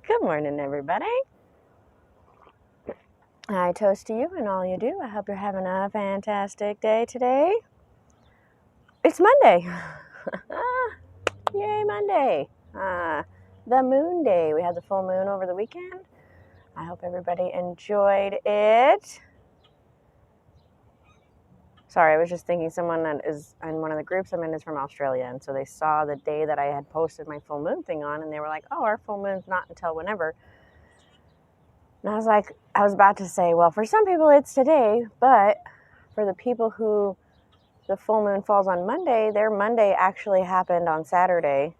Good morning, everybody. I toast to you and all you do. I hope you're having a fantastic day today. It's Monday. Yay, Monday. The moon day. We had the full moon over the weekend. I hope everybody enjoyed it. Sorry, I was just thinking someone that is in one of the groups I'm in is from Australia, and so they saw the day that I had posted my full moon thing on, and they were like, oh, our full moon's not until whenever. And I was about to say, well, for some people it's today, but for the people who the full moon falls on Monday, their Monday actually happened on Saturday.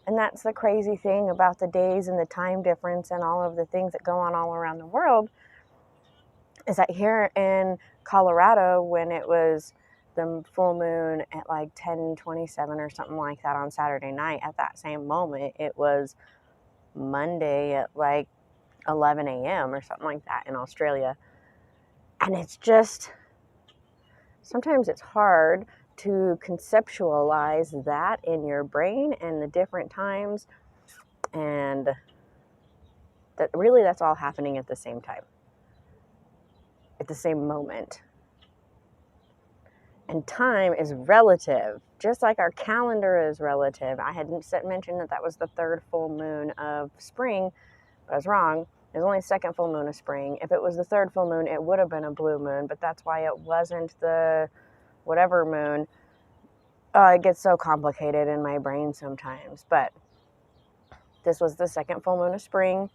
And that's the crazy thing about the days and the time difference and all of the things that go on all around the world, is that here in Colorado, when it was the full moon at like 10:27 or something like that on Saturday night, at that same moment, it was Monday at like 11 a.m. or something like that in Australia. And it's just, sometimes it's hard to conceptualize that in your brain and the different times, and that really that's all happening at the same time, at the same moment. And time is relative, just like our calendar is relative. I had mentioned that was the third full moon of spring, but I was wrong. It was only the second full moon of spring. If it was the third full moon, it would have been a blue moon, but that's why it wasn't the whatever moon. It gets so complicated in my brain sometimes, but this was the second full moon of spring.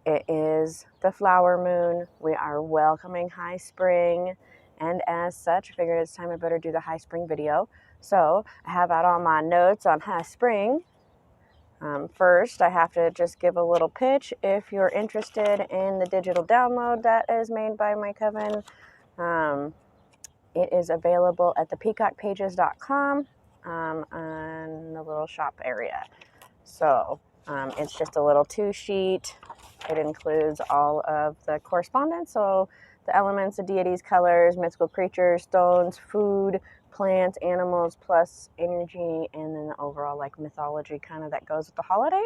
It is the flower moon. We are welcoming high spring, and as such, I figured it's time I better do the high spring video. So I have out all my notes on high spring. First, I have to just give a little pitch. If you're interested in the digital download that is made by my coven, it is available at thepeacockpages.com in the little shop area. So it's just a little 2-sheet. It includes all of the correspondence, so the elements, the deities, colors, mythical creatures, stones, food, plants, animals, plus energy, and then the overall like mythology kind of that goes with the holiday.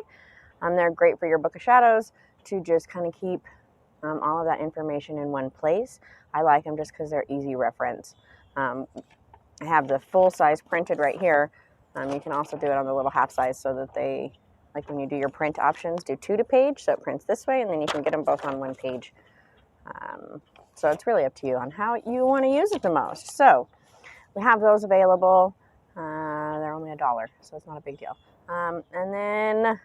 They're great for your Book of Shadows to just kind of keep all of that information in one place. I like them just because they're easy reference. I have the full size printed right here. You can also do it on the little half size so that they, like when you do your print options, do 2 to page, so it prints this way, and then you can get them both on one page. So it's really up to you on how you want to use it the most. So we have those available. They're only $1, so it's not a big deal. And then,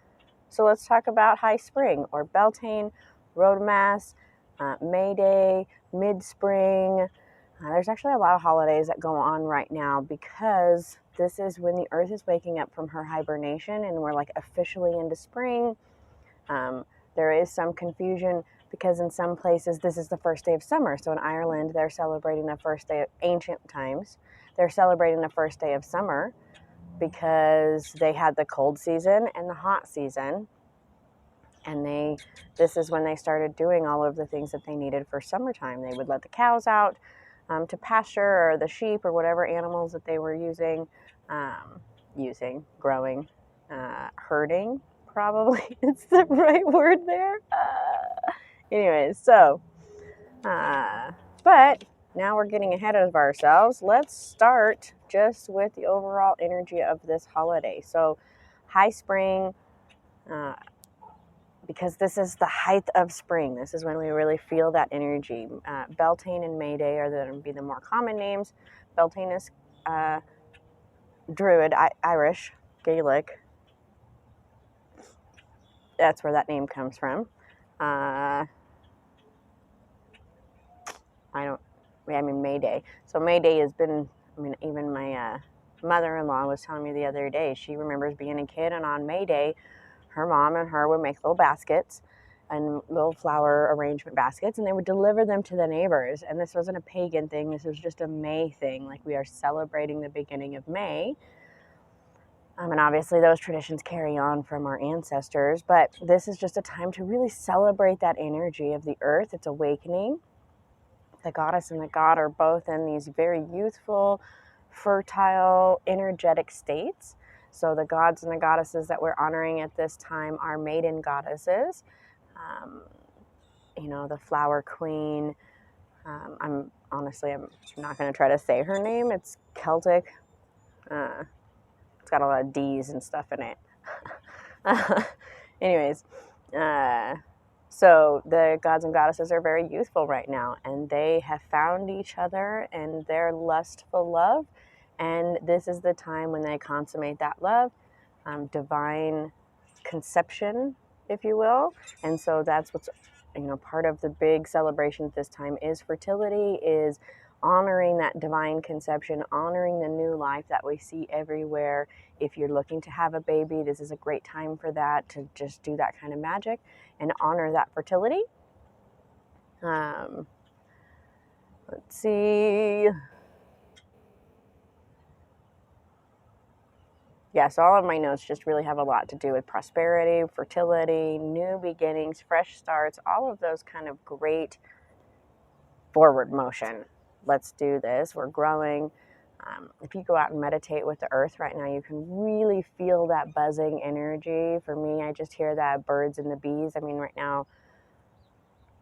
so let's talk about high spring, or Beltane, Roodmas, May Day, MidSpring. There's actually a lot of holidays that go on right now because this is when the earth is waking up from her hibernation and we're like officially into spring. There is some confusion because in some places this is the first day of summer. So in Ireland, they're celebrating the first day of ancient times. They're celebrating the first day of summer because they had the cold season and the hot season. And this is when they started doing all of the things that they needed for summertime. They would let the cows out to pasture, or the sheep, or whatever animals that they were growing, herding, probably is the right word there. Anyways, so, but now we're getting ahead of ourselves. Let's start just with the overall energy of this holiday. So, high spring, because this is the height of spring. This is when we really feel that energy. Beltane and May Day are going to be the more common names. Beltane is Druid, Irish, Gaelic. That's where that name comes from. May Day. So May Day has been, even my mother-in-law was telling me the other day, she remembers being a kid, and on May Day, her mom and her would make little baskets and little flower arrangement baskets, and they would deliver them to the neighbors. And this wasn't a pagan thing. This was just a May thing. Like, we are celebrating the beginning of May. And obviously those traditions carry on from our ancestors, but this is just a time to really celebrate that energy of the earth. It's awakening. The goddess and the god are both in these very youthful, fertile, energetic states. So the gods and the goddesses that we're honoring at this time are maiden goddesses. You know, the flower queen. I'm not going to try to say her name. It's Celtic. It's got a lot of D's and stuff in it. Anyways, so the gods and goddesses are very youthful right now, and they have found each other in their lustful love, and this is the time when they consummate that love, divine conception, if you will. And so that's what's, you know, part of the big celebration at this time is fertility, is honoring that divine conception, honoring the new life that we see everywhere. If you're looking to have a baby, this is a great time for that, to just do that kind of magic and honor that fertility. Let's see. Yeah, so all of my notes just really have a lot to do with prosperity, fertility, new beginnings, fresh starts, all of those kind of great forward motion. Let's do this. We're growing. If you go out and meditate with the earth right now, you can really feel that buzzing energy. For me, I just hear that birds and the bees. I mean, right now,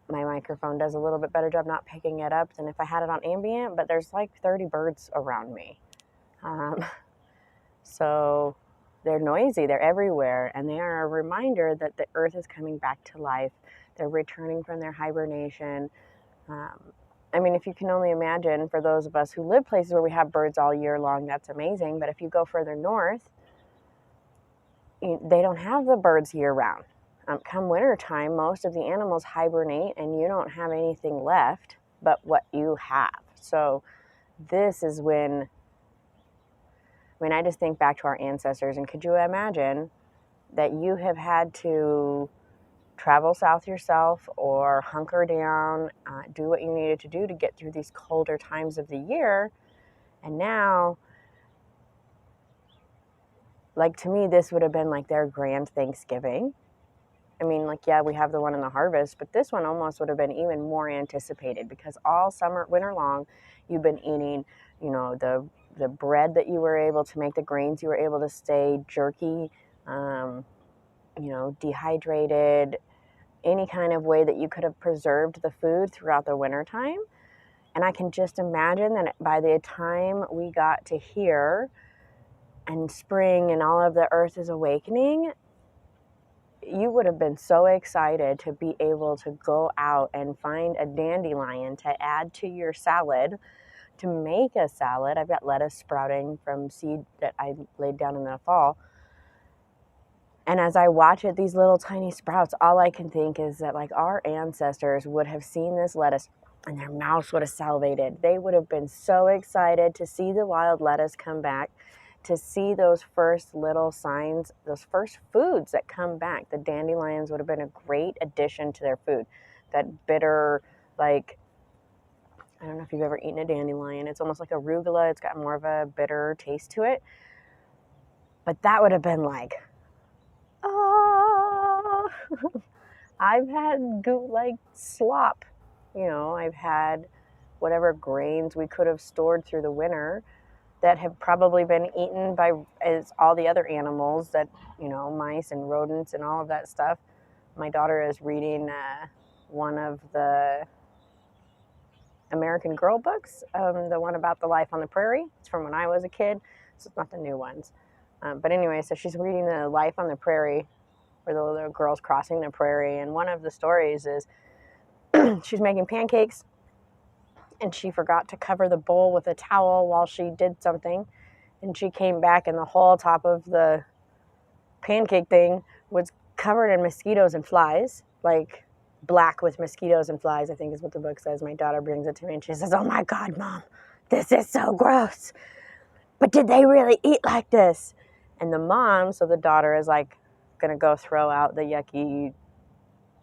my microphone does a little bit better job not picking it up than if I had it on ambient, but there's like 30 birds around me. So they're noisy, they're everywhere, and they are a reminder that the earth is coming back to life. They're returning from their hibernation. I mean, if you can only imagine, for those of us who live places where we have birds all year long, that's amazing. But if you go further north, they don't have the birds year round. Come winter time, most of the animals hibernate, and you don't have anything left but what you have. So this is when, I just think back to our ancestors, and could you imagine that you have had to travel south yourself or hunker down, do what you needed to do to get through these colder times of the year, and now, like, to me, this would have been like their grand Thanksgiving. I mean, like, yeah, we have the one in the harvest, but this one almost would have been even more anticipated, because all summer, winter long, you've been eating, you know, the bread that you were able to make, the grains you were able to stay jerky, you know, dehydrated, any kind of way that you could have preserved the food throughout the winter time. And I can just imagine that by the time we got to here and spring and all of the earth is awakening, you would have been so excited to be able to go out and find a dandelion to add to your salad, to make a salad. I've got lettuce sprouting from seed that I laid down in the fall. And as I watch it, these little tiny sprouts, all I can think is that, like, our ancestors would have seen this lettuce and their mouths would have salivated. They would have been so excited to see the wild lettuce come back, to see those first little signs, those first foods that come back. The dandelions would have been a great addition to their food. That bitter, like, I don't know if you've ever eaten a dandelion. It's almost like arugula. It's got more of a bitter taste to it. But that would have been like, oh, I've had like slop, you know, I've had whatever grains we could have stored through the winter that have probably been eaten by as all the other animals that, you know, mice and rodents and all of that stuff. My daughter is reading one of the American Girl books, the one about the life on the prairie. It's from when I was a kid, so it's not the new ones. But anyway, so she's reading the Life on the Prairie, where the little girl's crossing the prairie. And one of the stories is she's making pancakes, and she forgot to cover the bowl with a towel while she did something. And she came back, and the whole top of the pancake thing was covered in mosquitoes and flies, like black with mosquitoes and flies, I think is what the book says. My daughter brings it to me, and she says, "Oh my God, Mom, this is so gross. But did they really eat like this?" And the mom, so the daughter is like going to go throw out the yucky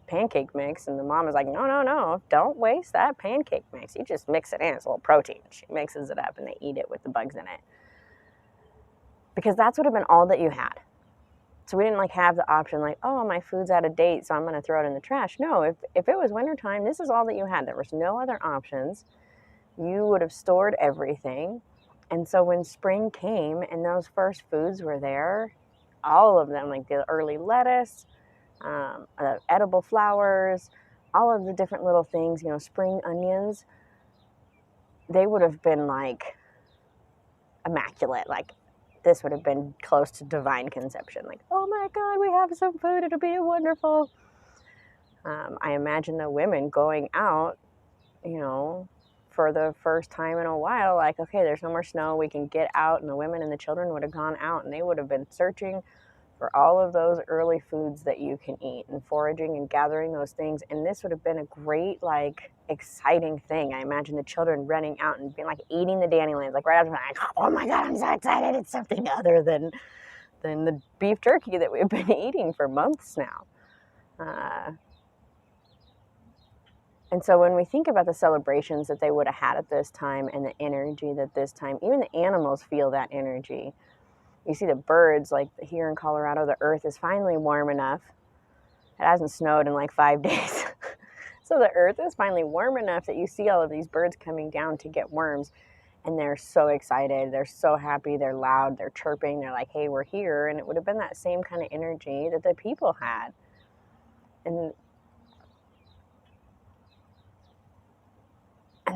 pancake mix. And the mom is like, no, don't waste that pancake mix. You just mix it in. It's a little protein. She mixes it up and they eat it with the bugs in it. Because that's would have been all that you had. So we didn't like have the option like, oh, my food's out of date, so I'm going to throw it in the trash. No, if it was wintertime, this is all that you had. There was no other options. You would have stored everything. And so when spring came and those first foods were there, all of them, like the early lettuce, the edible flowers, all of the different little things, you know, spring onions, they would have been like immaculate. Like this would have been close to divine conception. Like, oh my God, we have some food. It'll be wonderful. I imagine the women going out, you know, for the first time in a while, like, okay, there's no more snow, we can get out. And the women and the children would have gone out and they would have been searching for all of those early foods that you can eat and foraging and gathering those things. And this would have been a great, like, exciting thing. I imagine the children running out and being like eating the dandelions, like right after, like, oh my God, I'm so excited. It's something other than the beef jerky that we've been eating for months now. And so when we think about the celebrations that they would have had at this time and the energy that this time, even the animals feel that energy. You see the birds, like here in Colorado, the earth is finally warm enough. It hasn't snowed in like 5 days. So the earth is finally warm enough that you see all of these birds coming down to get worms. And they're so excited. They're so happy. They're loud. They're chirping. They're like, hey, we're here. And it would have been that same kind of energy that the people had. And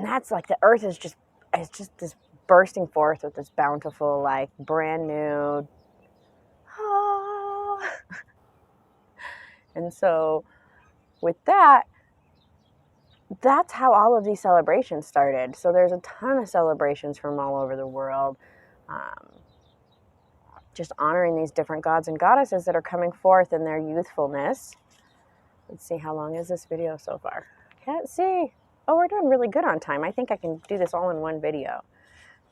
that's like the earth is just, it's just this bursting forth with this bountiful, like brand new. Oh. And so with that, that's how all of these celebrations started. So there's a ton of celebrations from all over the world, just honoring these different gods and goddesses that are coming forth in their youthfulness. Let's see, how long is this video so far? Can't see. Oh, we're doing really good on time. I think I can do this all in one video.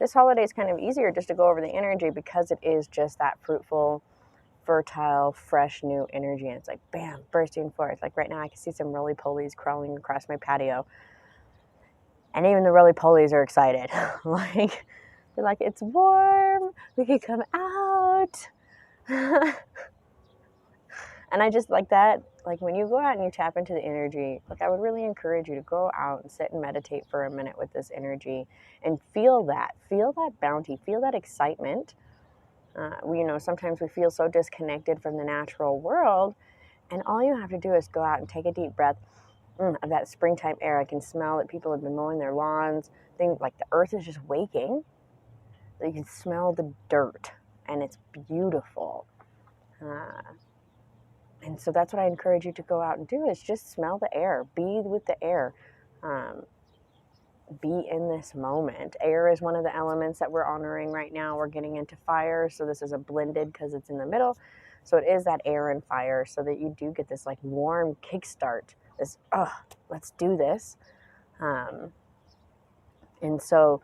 This holiday is kind of easier just to go over the energy because it is just that fruitful, fertile, fresh, new energy. And it's like, bam, bursting forth. Like right now I can see some roly-polies crawling across my patio. And even the roly-polies are excited. Like, they're like, it's warm. We could come out. And I just like that. Like when you go out and you tap into the energy, like I would really encourage you to go out and sit and meditate for a minute with this energy and feel that bounty, feel that excitement. Sometimes we feel so disconnected from the natural world, and all you have to do is go out and take a deep breath of that springtime air. I can smell that people have been mowing their lawns. Things like the earth is just waking. You can smell the dirt, and it's beautiful. And so that's what I encourage you to go out and do, is just smell the air, be with the air, be in this moment. Air is one of the elements that we're honoring right now. We're getting into fire, so this is a blended because it's in the middle. So it is that air and fire, so that you do get this like warm kickstart, this, let's do this. And so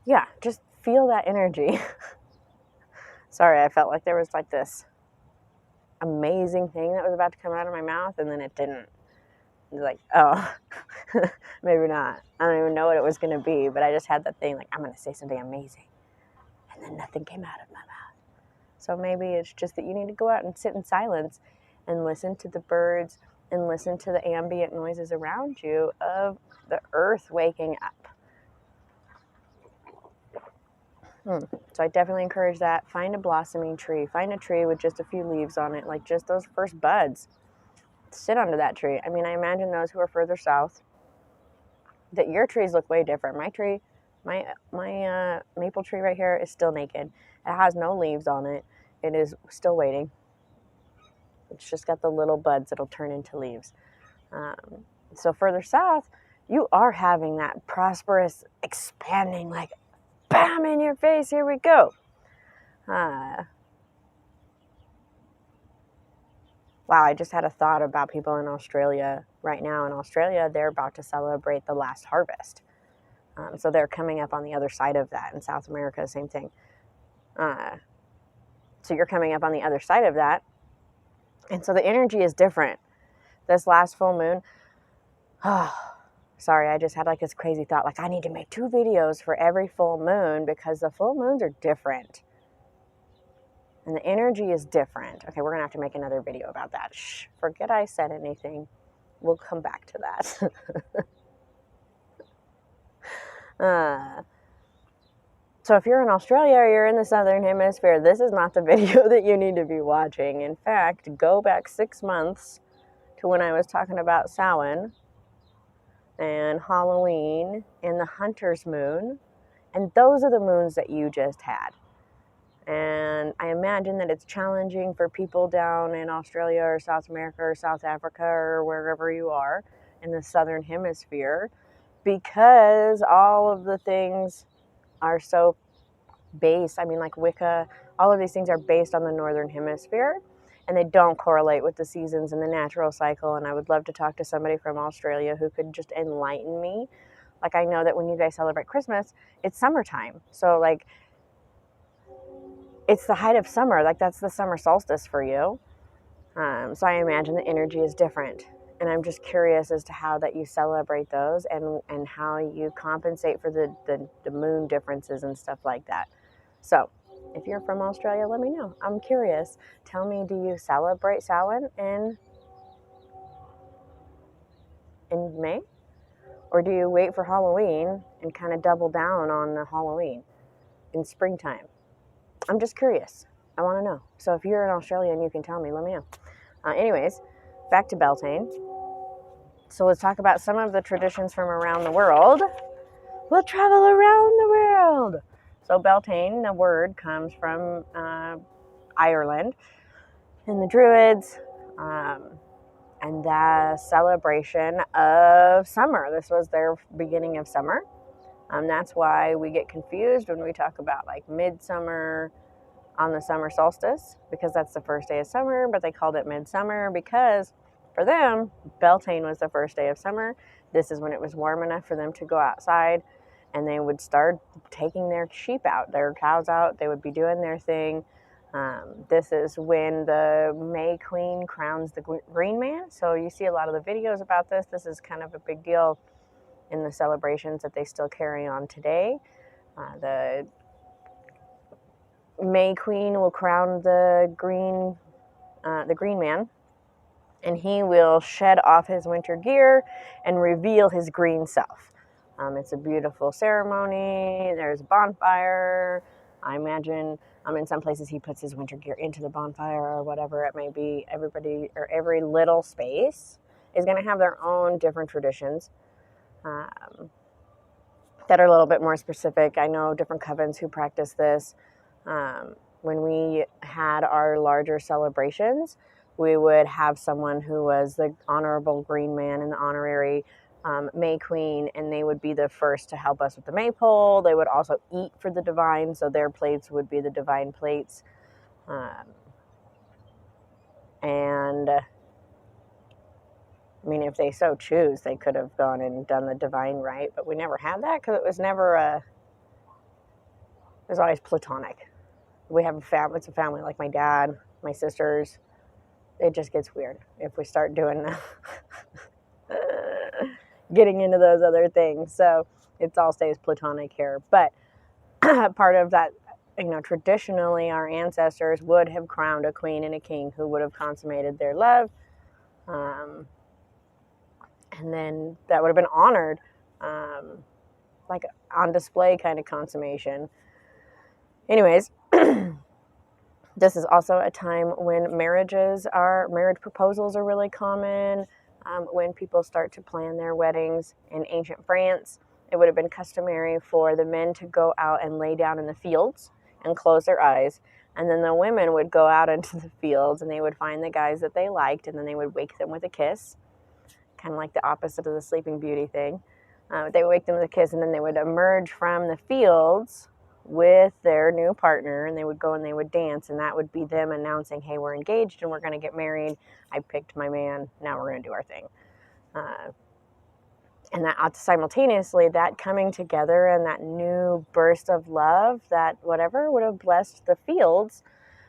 yeah, just feel that energy. Sorry, I felt like there was like this amazing thing that was about to come out of my mouth, and then it didn't. It was like, oh, maybe not. I don't even know what it was going to be, but I just had that thing like, I'm going to say something amazing. And then nothing came out of my mouth. So maybe it's just that you need to go out and sit in silence and listen to the birds and listen to the ambient noises around you of the earth waking up. So I definitely encourage that. Find a blossoming tree. Find a tree with just a few leaves on it, like just those first buds. Sit under that tree. I mean, I imagine those who are further south, that your trees look way different. My tree, my maple tree right here is still naked. It has no leaves on it. It is still waiting. It's just got the little buds that'll turn into leaves. So further south, you are having that prosperous, expanding, like, bam, in your face, here we go. Wow, I just had a thought about people in Australia right now. In Australia, they're about to celebrate the last harvest. So they're coming up on the other side of that. In South America, same thing. So you're coming up on the other side of that. And so the energy is different. This last full moon, sorry, I just had like this crazy thought, like I need to make 2 videos for every full moon because the full moons are different. And the energy is different. Okay, we're going to have to make another video about that. Shh, forget I said anything. We'll come back to that. So if you're in Australia or you're in the Southern Hemisphere, this is not the video that you need to be watching. In fact, go back 6 months to when I was talking about Samhain and Halloween and the Hunter's Moon. And those are the moons that you just had. And I imagine that it's challenging for people down in Australia or South America or South Africa or wherever you are in the Southern Hemisphere, because all of the things are so based. I mean, like Wicca, all of these things are based on the Northern Hemisphere, and they don't correlate with the seasons and the natural cycle. And I would love to talk to somebody from Australia who could just enlighten me. Like, I know that when you guys celebrate Christmas, it's summertime. So, like, it's the height of summer. Like, that's the summer solstice for you. So I imagine the energy is different. And I'm just curious as to how that you celebrate those and how you compensate for the moon differences and stuff like that. So if you're from Australia, let me know. I'm curious. Tell me, do you celebrate Samhain in May? Or do you wait for Halloween and kind of double down on the Halloween in springtime? I'm just curious. I want to know. So if you're in Australia and you can tell me, let me know. Anyways, back to Beltane. So let's talk about some of the traditions from around the world. We'll travel around the world. So Beltane, the word, comes from Ireland and the Druids, and the celebration of summer. This was their beginning of summer. That's why we get confused when we talk about like midsummer on the summer solstice, because that's the first day of summer, but they called it midsummer because for them, Beltane was the first day of summer. This is when it was warm enough for them to go outside, and they would start taking their sheep out, their cows out. They would be doing their thing. This is when the May Queen crowns the Green Man. So you see a lot of the videos about this. This is kind of a big deal in the celebrations that they still carry on today. The May Queen will crown the Green Man, and he will shed off his winter gear and reveal his green self. It's a beautiful ceremony. There's a bonfire. I imagine in some places he puts his winter gear into the bonfire or whatever it may be. Everybody or every little space is going to have their own different traditions that are a little bit more specific. I know different covens who practice this. When we had our larger celebrations, we would have someone who was the honorable Green Man and the honorary May Queen, and they would be the first to help us with the maypole. They would also eat for the divine, so their plates would be the divine plates. And I mean, if they so choose, they could have gone and done the divine rite, but we never had that because it was never it was always platonic. We have a family. It's a family, like my dad, my sisters. It just gets weird if we start doing getting into those other things. So it all stays platonic here. But part of that, traditionally our ancestors would have crowned a queen and a king who would have consummated their love. And then that would have been honored, like on display kind of consummation. Anyways, this is also a time when marriage proposals are really common. When people start to plan their weddings in ancient France, it would have been customary for the men to go out and lay down in the fields and close their eyes. And then the women would go out into the fields and they would find the guys that they liked, and then they would wake them with a kiss, kind of like the opposite of the Sleeping Beauty thing. They would wake them with a kiss, and then they would emerge from the fields with their new partner, and they would go and they would dance, and that would be them announcing, hey, we're engaged and we're going to get married. I picked my man. Now we're going to do our thing. And that simultaneously, that coming together and that new burst of love, that whatever would have blessed the fields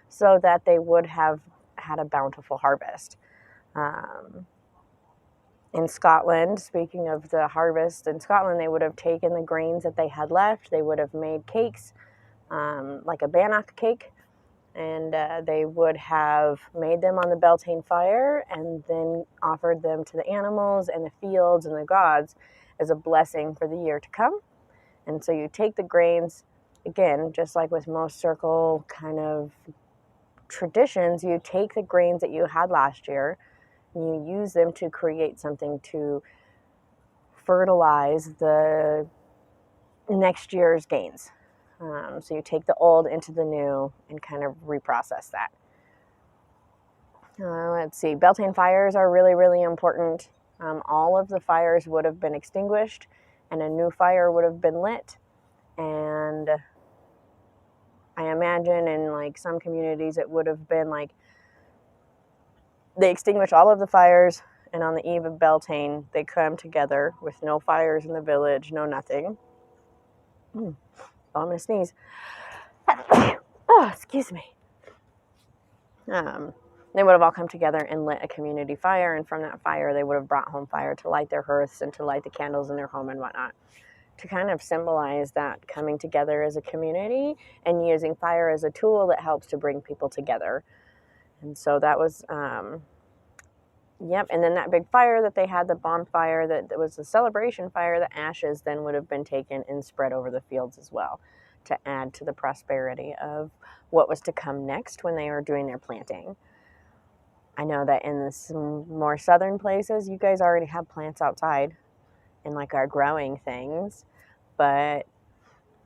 so that they would have had a bountiful harvest. In Scotland, speaking of the harvest, in Scotland, they would have taken the grains that they had left. They would have made cakes, like a bannock cake, and they would have made them on the Beltane fire and then offered them to the animals and the fields and the gods as a blessing for the year to come. And so you take the grains, again, just like with most circle kind of traditions, you take the grains that you had last year and you use them to create something to fertilize the next year's gains. So you take the old into the new and kind of reprocess that. Let's see, Beltane Fires are really, really important. All of the fires would have been extinguished and a new fire would have been lit. And I imagine in like some communities it would have been like they extinguish all of the fires, and on the eve of Beltane they come together with no fires in the village, no nothing. Oh, I'm gonna sneeze. Oh, excuse me. They would have all come together and lit a community fire, and from that fire they would have brought home fire to light their hearths and to light the candles in their home and whatnot, to kind of symbolize that coming together as a community and using fire as a tool that helps to bring people together. And so that was yep. And then that big fire that they had, the bonfire that was the celebration fire, the ashes then would have been taken and spread over the fields as well, to add to the prosperity of what was to come next when they were doing their planting. I know that in some more southern places, you guys already have plants outside and like are growing things, but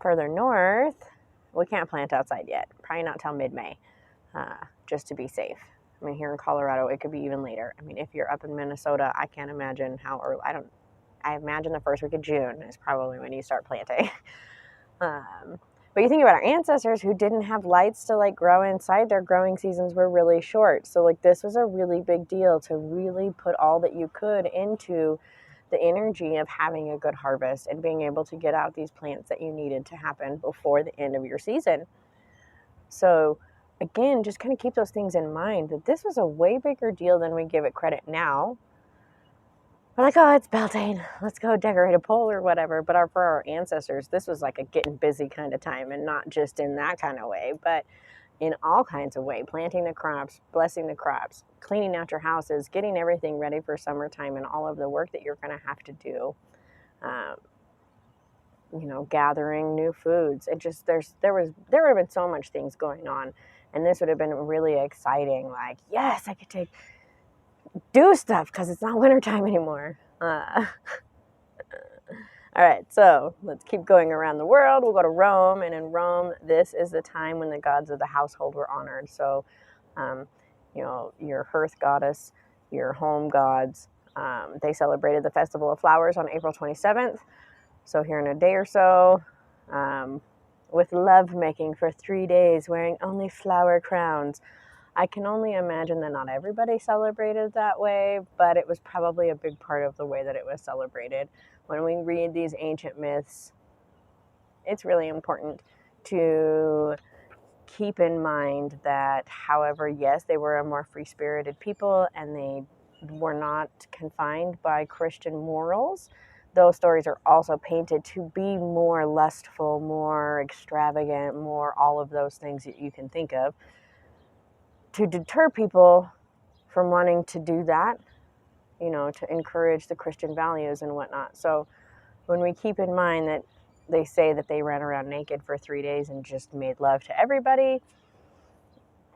further north, we can't plant outside yet. Probably not till mid-May, just to be safe. I mean, here in Colorado, it could be even later. I mean, if you're up in Minnesota, I can't imagine how early. I imagine the first week of June is probably when you start planting. But you think about our ancestors who didn't have lights to like grow inside, their growing seasons were really short. So like this was a really big deal to really put all that you could into the energy of having a good harvest and being able to get out these plants that you needed to happen before the end of your season. So again, just kind of keep those things in mind, that this was a way bigger deal than we give it credit now. We're like, oh, it's Beltane, let's go decorate a pole or whatever. But for our ancestors, this was like a getting busy kind of time, and not just in that kind of way, but in all kinds of ways. Planting the crops, blessing the crops, cleaning out your houses, getting everything ready for summertime, and all of the work that you're going to have to do. Gathering new foods. It just there would have been so much things going on, and this would have been really exciting. Like, yes, I could do stuff because it's not wintertime anymore. All right, so let's keep going around the world. We'll go to Rome, and in Rome, this is the time when the gods of the household were honored. So, your hearth goddess, your home gods, they celebrated the Festival of Flowers on April 27th. So here in a day or so, with love making for 3 days, wearing only flower crowns. I can only imagine that not everybody celebrated that way, but it was probably a big part of the way that it was celebrated. When we read these ancient myths, it's really important to keep in mind that, however, yes, they were a more free-spirited people and they were not confined by Christian morals. Those stories are also painted to be more lustful, more extravagant, more all of those things that you can think of, to deter people from wanting to do that, to encourage the Christian values and whatnot. So when we keep in mind that they say that they ran around naked for 3 days and just made love to everybody,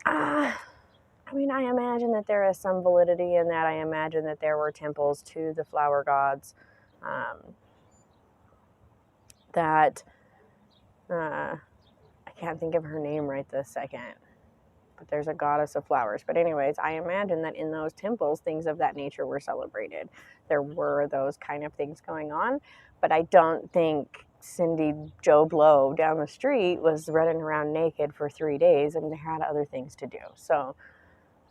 I imagine that there is some validity in that. I imagine that there were temples to the flower gods that I can't think of her name right this second, but there's a goddess of flowers. But anyways, I imagine that in those temples, things of that nature were celebrated. There were those kind of things going on, but I don't think Cindy Joe Blow down the street was running around naked for 3 days, and they had other things to do. So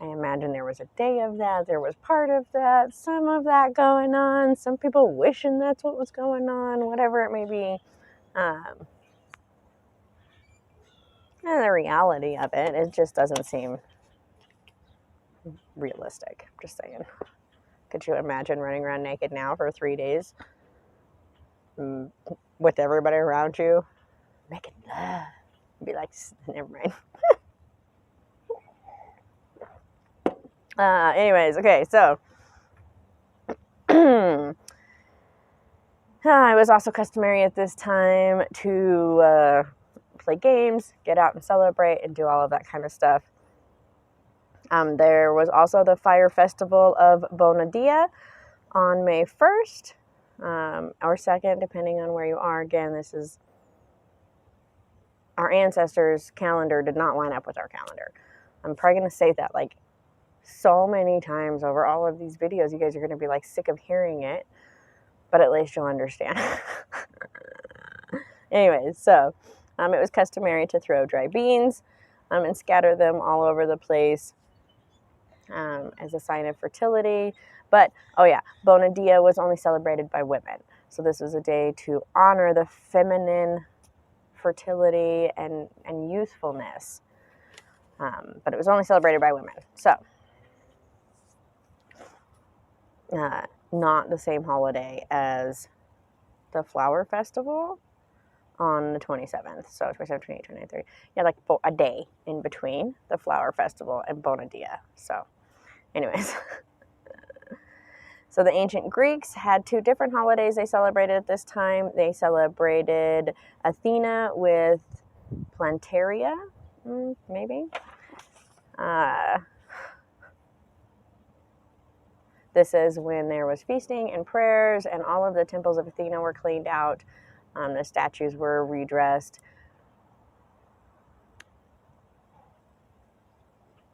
I imagine there was a day of that. There was part of that, some of that going on. Some people wishing that's what was going on, whatever it may be. And the reality of it just doesn't seem realistic. Just saying. Could you imagine running around naked now for 3 days with everybody around you making love? Be like, never mind. Anyways, okay, so It was also customary at this time to play games, get out and celebrate, and do all of that kind of stuff. There was also the fire festival of Bonadia on May 1st or 2nd, depending on where you are. Again, this is our ancestors' calendar did not line up with our calendar. I'm probably going to say that like so many times over all of these videos. You guys are going to be like sick of hearing it, but at least you'll understand. Anyways, so it was customary to throw dry beans and scatter them all over the place as a sign of fertility. But, oh yeah, Bonadia was only celebrated by women. So this was a day to honor the feminine fertility and youthfulness. But it was only celebrated by women. So, not the same holiday as the flower festival on the 27th. So 27, 28, 29, 30. Yeah, like a day in between the flower festival and Bonadia. So, anyways. So the ancient Greeks had two different holidays they celebrated at this time. They celebrated Athena with Plantaria, maybe. This is when there was feasting and prayers, and all of the temples of Athena were cleaned out. The statues were redressed.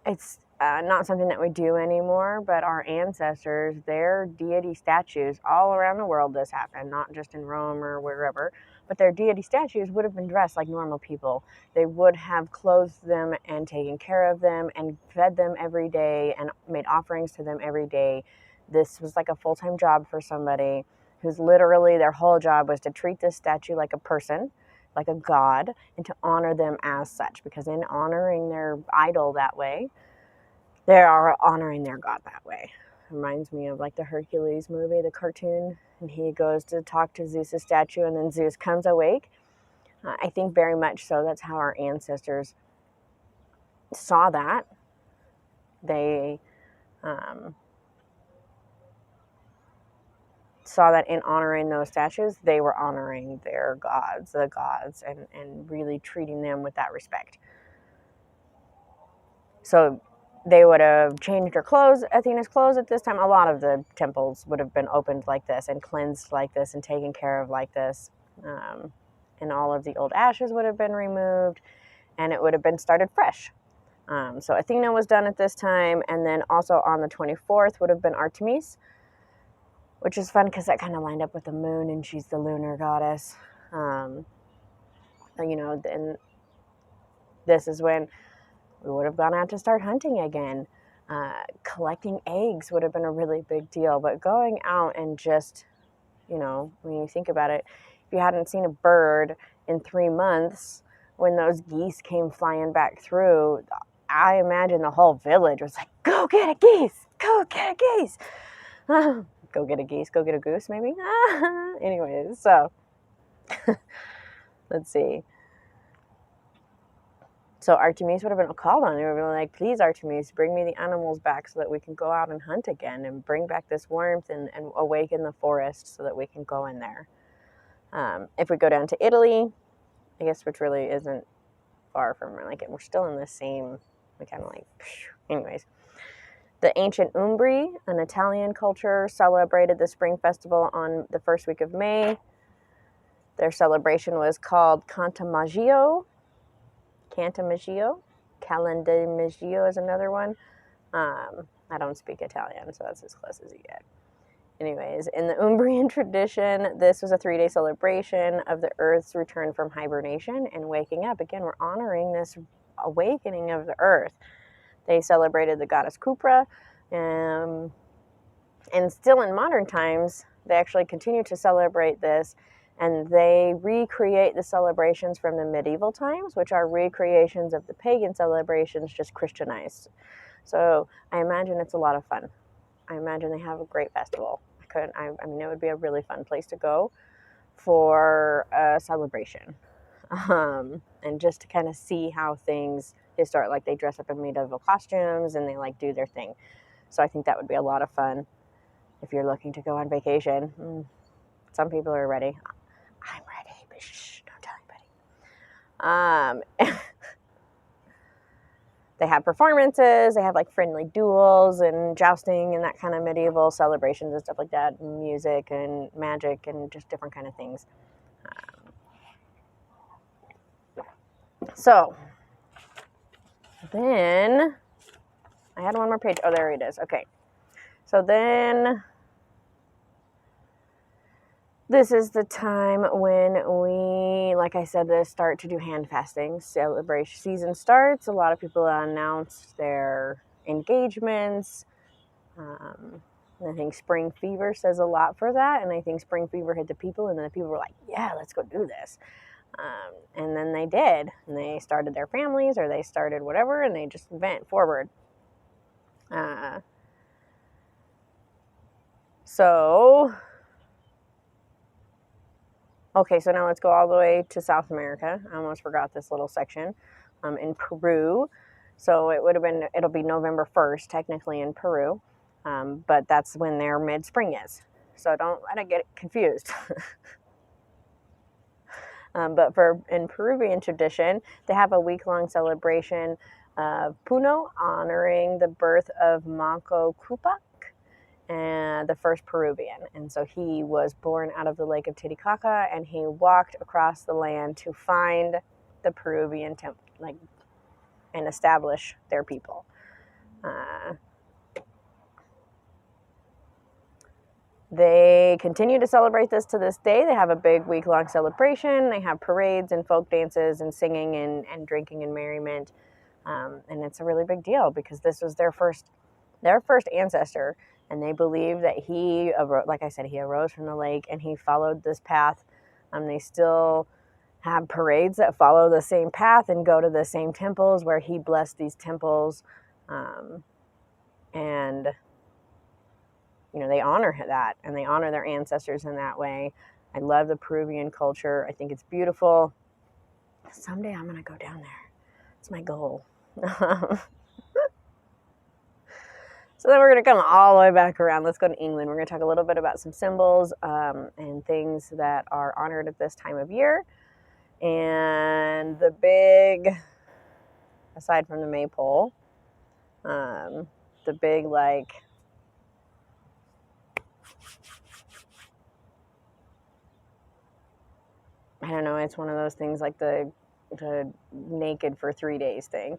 It's not something that we do anymore, but our ancestors, their deity statues, all around the world this happened, not just in Rome or wherever, but their deity statues would have been dressed like normal people. They would have clothed them and taken care of them and fed them every day and made offerings to them every day. This was like a full-time job for somebody who's literally, their whole job was to treat this statue like a person, like a god, and to honor them as such, because in honoring their idol that way, they are honoring their god that way. Reminds me of like the Hercules movie, the cartoon, and he goes to talk to Zeus's statue, and then Zeus comes awake. I think very much so that's how our ancestors saw that. They saw that in honoring those statues, they were honoring their gods, the gods, and really treating them with that respect. So they would have changed her clothes, Athena's clothes at this time. A lot of the temples would have been opened like this and cleansed like this and taken care of like this. And all of the old ashes would have been removed, and it would have been started fresh. So Athena was done at this time, and then also on the 24th would have been Artemis, which is fun because that kind of lined up with the moon, and she's the lunar goddess. And this is when we would have gone out to start hunting again. Collecting eggs would have been a really big deal, but going out and just, when you think about it, if you hadn't seen a bird in 3 months, when those geese came flying back through, I imagine the whole village was like, go get a geese, go get a geese. Go get a geese, go get a goose, maybe? Anyways, so let's see. So Artemis would have been called on. They would have been like, please, Artemis, bring me the animals back so that we can go out and hunt again and bring back this warmth and awaken the forest so that we can go in there. If we go down to Italy, I guess, which really isn't far from, like, we're still in the same, we kind of like, anyways. The ancient Umbri, an Italian culture, celebrated the spring festival on the first week of May. Their celebration was called Cantamaggio. Calendamaggio is another one. I don't speak Italian, so that's as close as you get. Anyways, in the Umbrian tradition, this was a 3-day celebration of the Earth's return from hibernation and waking up. Again, we're honoring this awakening of the Earth. They celebrated the goddess Cupra, and still in modern times, they actually continue to celebrate this, and they recreate the celebrations from the medieval times, which are recreations of the pagan celebrations, just Christianized. So I imagine it's a lot of fun. I imagine they have a great festival. I mean, it would be a really fun place to go for a celebration. And just to kind of see how things, they start, like, they dress up in medieval costumes and they like do their thing. So I think that would be a lot of fun if you're looking to go on vacation. Some people are ready. I'm ready, but shh, don't tell anybody. They have performances. They have like friendly duels and jousting and that kind of medieval celebrations and stuff like that, and music and magic and just different kind of things. So then I had one more page. Oh, there it is. Okay. So then this is the time when we, like I said, start to do hand fasting. Celebration season starts. A lot of people announce their engagements. I think spring fever says a lot for that. And I think spring fever hit the people, and then the people were like, yeah, let's go do this. And then they did. And they started their families, or they started whatever, and they just went forward. Okay, so now let's go all the way to South America. I almost forgot this little section. In Peru. So it'll be November 1st, technically in Peru. But that's when their mid-spring is. So don't let it get confused. But in Peruvian tradition, they have a week-long celebration of Puno, honoring the birth of Manco Cápac, and the first Peruvian. And so he was born out of the lake of Titicaca, and he walked across the land to find the Peruvian temple, and establish their people. They continue to celebrate this to this day. They have a big week-long celebration. They have parades and folk dances and singing and drinking and merriment. And it's a really big deal because this was their first ancestor. And they believe that he arose from the lake and he followed this path. They still have parades that follow the same path and go to the same temples where he blessed these temples. And they honor that, and they honor their ancestors in that way. I love the Peruvian culture. I think it's beautiful. Someday I'm going to go down there. It's my goal. So then we're going to come all the way back around. Let's go to England. We're going to talk a little bit about some symbols and things that are honored at this time of year. And the big, aside from the maypole, the big, I don't know, it's one of those things like the naked for 3 days thing.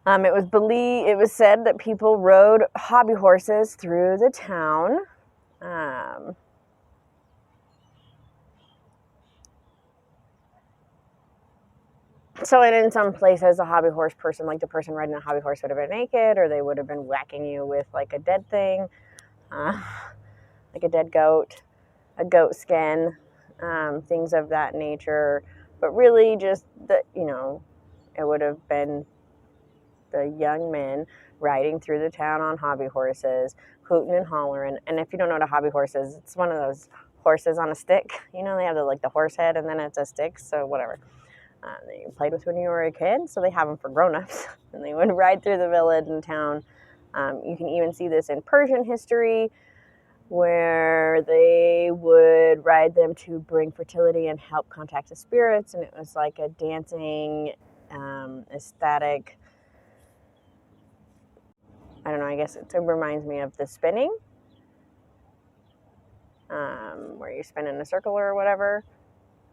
It was said that people rode hobby horses through the town. So in some places, a hobby horse person, like the person riding a hobby horse, would have been naked, or they would have been whacking you with like a dead thing, like a dead goat, a goat skin, things of that nature. But really just it would have been the young men riding through the town on hobby horses, hooting and hollering. And if you don't know what a hobby horse is, it's one of those horses on a stick. They have the horse head, and then it's a stick, so whatever. That you played with when you were a kid, so they have them for grown-ups. And they would ride through the village and town. You can even see this in Persian history, where they would ride them to bring fertility and help contact the spirits. And it was like a dancing, ecstatic, I don't know, I guess it reminds me of the spinning, where you spin in a circle or whatever.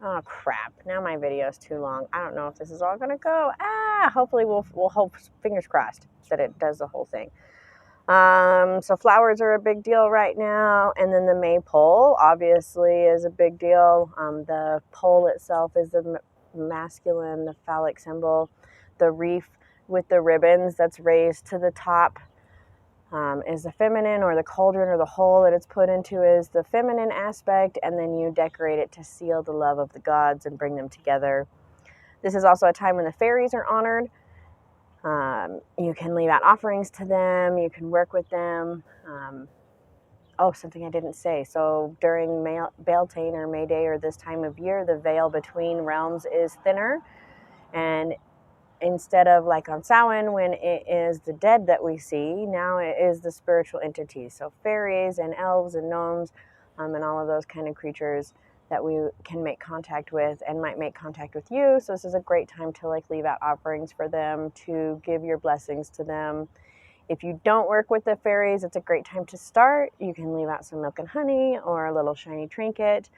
Oh, crap. Now my video is too long. I don't know if this is all going to go. Hopefully we'll hope, fingers crossed, that it does the whole thing. So flowers are a big deal right now. And then the maypole, obviously, is a big deal. The pole itself is the masculine, the phallic symbol. The wreath with the ribbons that's raised to the top is the feminine, or the cauldron or the hole that it's put into is the feminine aspect, and then you decorate it to seal the love of the gods and bring them together. This is also a time when the fairies are honored. You can leave out offerings to them. You can work with them. Something I didn't say. So during Beltane or May Day, or this time of year, the veil between realms is thinner, and instead of like on Samhain when it is the dead that we see, now it is the spiritual entities. So fairies and elves and gnomes and all of those kind of creatures that we can make contact with and might make contact with you. So this is a great time to like leave out offerings for them, to give your blessings to them. If you don't work with the fairies, it's a great time to start. You can leave out some milk and honey or a little shiny trinket.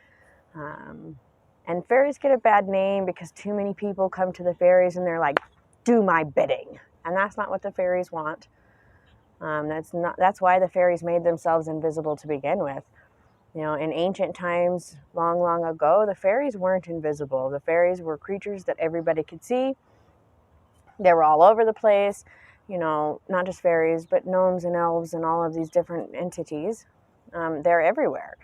And fairies get a bad name because too many people come to the fairies and they're like, do my bidding. And that's not what the fairies want. That's why the fairies made themselves invisible to begin with. You know, in ancient times, long, long ago, the fairies weren't invisible. The fairies were creatures that everybody could see. They were all over the place, you know, not just fairies, but gnomes and elves and all of these different entities. They're everywhere.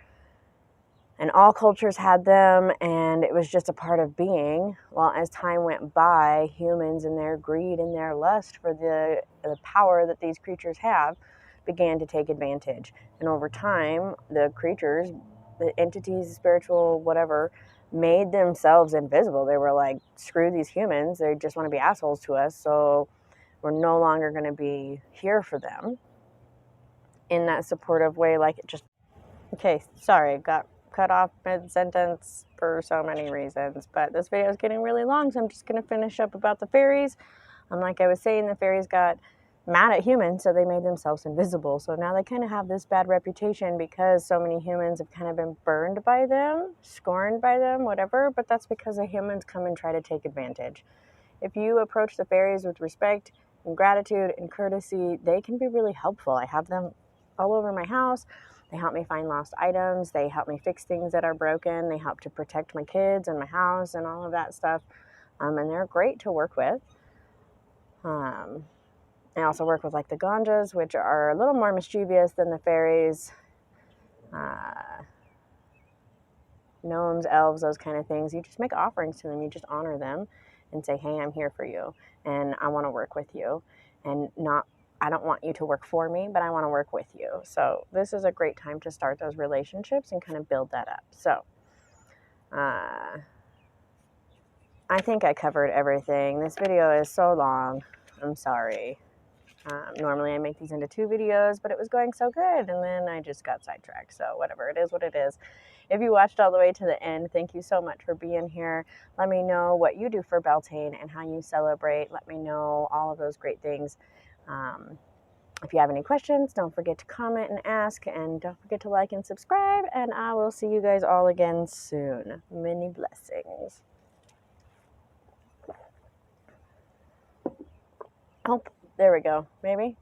And all cultures had them, and it was just a part of being. Well, as time went by, humans and their greed and their lust for the power that these creatures have began to take advantage. And over time, the creatures, the entities, spiritual, whatever, made themselves invisible. They were like, screw these humans. They just want to be assholes to us. So we're no longer going to be here for them in that supportive way. Like it just, okay, sorry, got cut off mid-sentence for so many reasons. But this video is getting really long, so I'm just going to finish up about the fairies. Like I was saying, the fairies got mad at humans, so they made themselves invisible. So now they kind of have this bad reputation because so many humans have kind of been burned by them, scorned by them, whatever. But that's because the humans come and try to take advantage. If you approach the fairies with respect and gratitude and courtesy, they can be really helpful. I have them all over my house. They help me find lost items. They help me fix things that are broken. They help to protect my kids and my house and all of that stuff. And they're great to work with. I also work with like the ganjas, which are a little more mischievous than the fairies. Gnomes, elves, those kind of things. You just make offerings to them. You just honor them and say, hey, I'm here for you and I want to work with you. And I don't want you to work for me, but I want to work with you. So this is a great time to start those relationships and kind of build that up. So I think I covered everything. This video is so long. I'm sorry. Normally I make these into 2 videos, but it was going so good and then I just got sidetracked. So whatever, it is what it is. If you watched all the way to the end, thank you so much for being here. Let me know what you do for Beltane and how you celebrate. Let me know all of those great things. If you have any questions, don't forget to comment and ask, and don't forget to like and subscribe, and I will see you guys all again soon. Many blessings. Oh, there we go. Maybe.